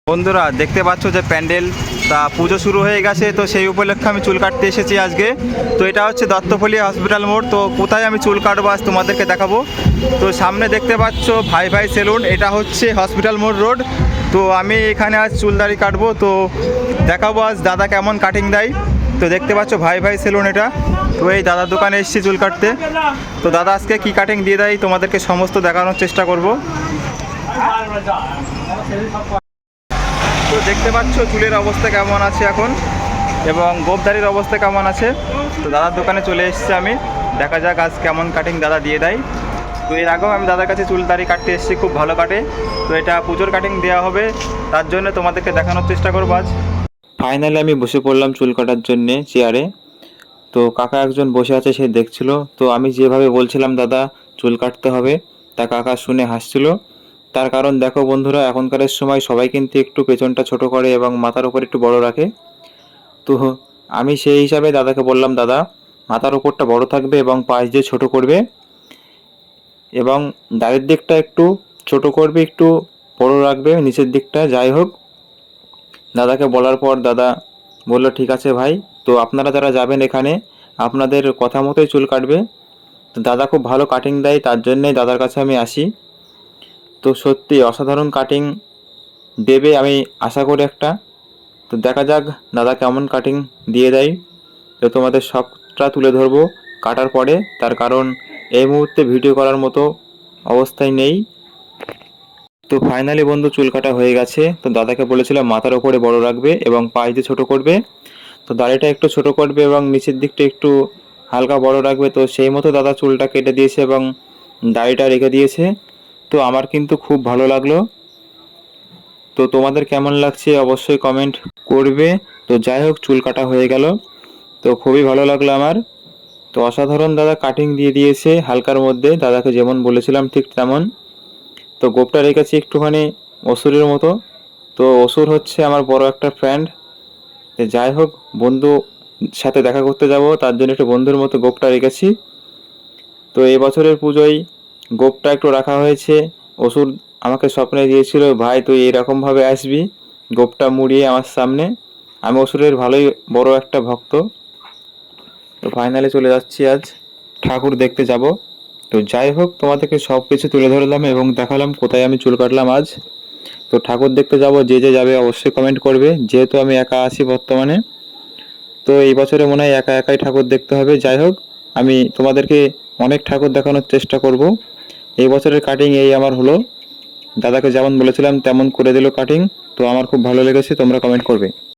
বন্ধুরা দেখতে পাচ্ছ যে প্যান্ডেল তা পুজো শুরু হয়ে গেছে, তো সেই উপলক্ষে আমি চুল কাটতে এসেছি আজকে। তো এটা হচ্ছে দত্তপল্লী হসপিটাল মোড়। তো কোথায় আমি চুল কাটবো আজ তোমাদেরকে দেখাবো। তো সামনে দেখতে পাচ্ছ ভাই ভাই সেলুন, এটা হচ্ছে হসপিটাল মোড় রোড। তো আমি এখানে আজ চুল দাড়ি কাটবো, তো দেখাবো আজ দাদা কেমন কাটিং দেয়। তো দেখতে পাচ্ছ ভাই ভাই সেলুন এটা। তো এই দাদার দোকানে এসেছি চুল কাটতে। তো দাদা আজকে কী কাটিং দিয়ে দেয় তোমাদেরকে সমস্ত দেখানোর চেষ্টা করব। তো দেখতে পাচ্ছ চুলের অবস্থা কেমন আছে এখন, এবং গোপদারির অবস্থা কেমন আছে। তো দাদার দোকানে চলে এসেছি আমি, দেখা যাক আজ কেমন কাটিং দাদা দিয়ে দেয়। তো এর আগেও আমি দাদার কাছে চুল দাড়ি কাটতে এসেছি, খুব ভালো কাটে। তো এটা পুজোর কাটিং দেওয়া হবে, তার জন্য তোমাদেরকে দেখানোর চেষ্টা করবো আজ। ফাইনালি আমি বসে পড়লাম চুল কাটার জন্যে চেয়ারে। তো কাকা একজন বসে আছে, সে দেখছিল। তো আমি যেভাবে বলছিলাম দাদা চুল কাটতে হবে, তা কাকা শুনে হাসছিল। তার কারণ দেখো বন্ধুরা, এখনকার সময় সবাই কিন্তু একটু পেছনটা ছোট করে এবং মাথার উপর একটু বড় রাখে। তো আমি সেই হিসাবে দাদাকে বললাম, দাদা মাথার উপরটা বড় থাকবে এবং পাশ দিয়ে ছোট করবে, এবং দাড়ির দিকটা একটু ছোট করবে, একটু বড় রাখবে নিচের দিকটা। যাই হোক, দাদাকে বলার পর দাদা বলল ঠিক আছে ভাই, তো আপনারা যারা যাবেন এখানে আপনাদের কথা মতোই চুল কাটবে। তো দাদা খুব ভালো কাটিং দেয়, তার জন্যই দাদার কাছে আমি আসি। তো সত্যি অসাধারণ কাটিং দেবে আমি আশা করি একটা। তো দেখা যাক দাদা কেমন কাটিং দিয়ে দেয়। তো তোমাদের সবটা তুলে ধরবো কাটার পরে, তার কারণ এই মুহূর্তে ভিডিও করার মতো অবস্থায় নেই। তো ফাইনালি বন্ধু চুল কাটা হয়ে গেছে। তো দাদাকে বলেছিলাম মাথার ওপরে বড় রাখবে এবং পাশ দিয়ে ছোটো করবে। তো দাড়িটা একটু ছোট করবে এবং নিচের দিকটা একটু হালকা বড় রাখবে। তো সেই মতো দাদা চুলটা কেটে দিয়েছে এবং দাড়িটা রেখে দিয়েছে। তো আমার কিন্তু খুব ভালো লাগলো। তো তোমাদের কেমন লাগছে অবশ্যই কমেন্ট করবে। তো যাই হোক, চুল কাটা হয়ে গেল, তো খুবই ভালো লাগলো আমার। তো অসাধারণ দাদা কাটিং দিয়ে দিয়েছে হালকার মধ্যে, দাদাকে যেমন বলেছিলাম ঠিক তেমন। তো গোপটা রেখেছি একটুখানি অসুরের মতো। তো অসুর হচ্ছে আমার বড় একটা ফ্রেন্ড। যাই হোক, বন্ধু সাথে দেখা করতে যাব, তার জন্য একটু বন্ধুর মতো গোপটা রেখেছি। তো এই বছরের পুজোয় গোপটা একটু রাখা হয়েছে। অসুর আমাকে স্বপ্নে দিয়েছিল, ভাই তুই এরকমভাবে আসবি গোপটা মুড়িয়ে আমার সামনে। আমি অসুরের ভালোই বড় একটা ভক্ত। তো ফাইনালি চলে যাচ্ছি আজ ঠাকুর দেখতে যাব। তো যাই হোক, তোমাদেরকে সব কিছু তুলে ধরলাম এবং দেখালাম কোথায় আমি চুল কাটলাম আজ। তো ঠাকুর দেখতে যাব, যে যে যাবে অবশ্যই কমেন্ট করবে, যেহেতু আমি একা আছি বর্তমানে। তো এই বছরে মনে হয় একা একাই ঠাকুর দেখতে হবে। যাই হোক, আমি তোমাদেরকে অনেক ঠাকুর দেখানোর চেষ্টা করব। এই বছরের কাটিং এই আমার হলো, দাদাকে যেমন বলেছিলাম তেমন করে দিল কাটিং। তো আমার খুব ভালো লেগেছে, তোমরা কমেন্ট করবে।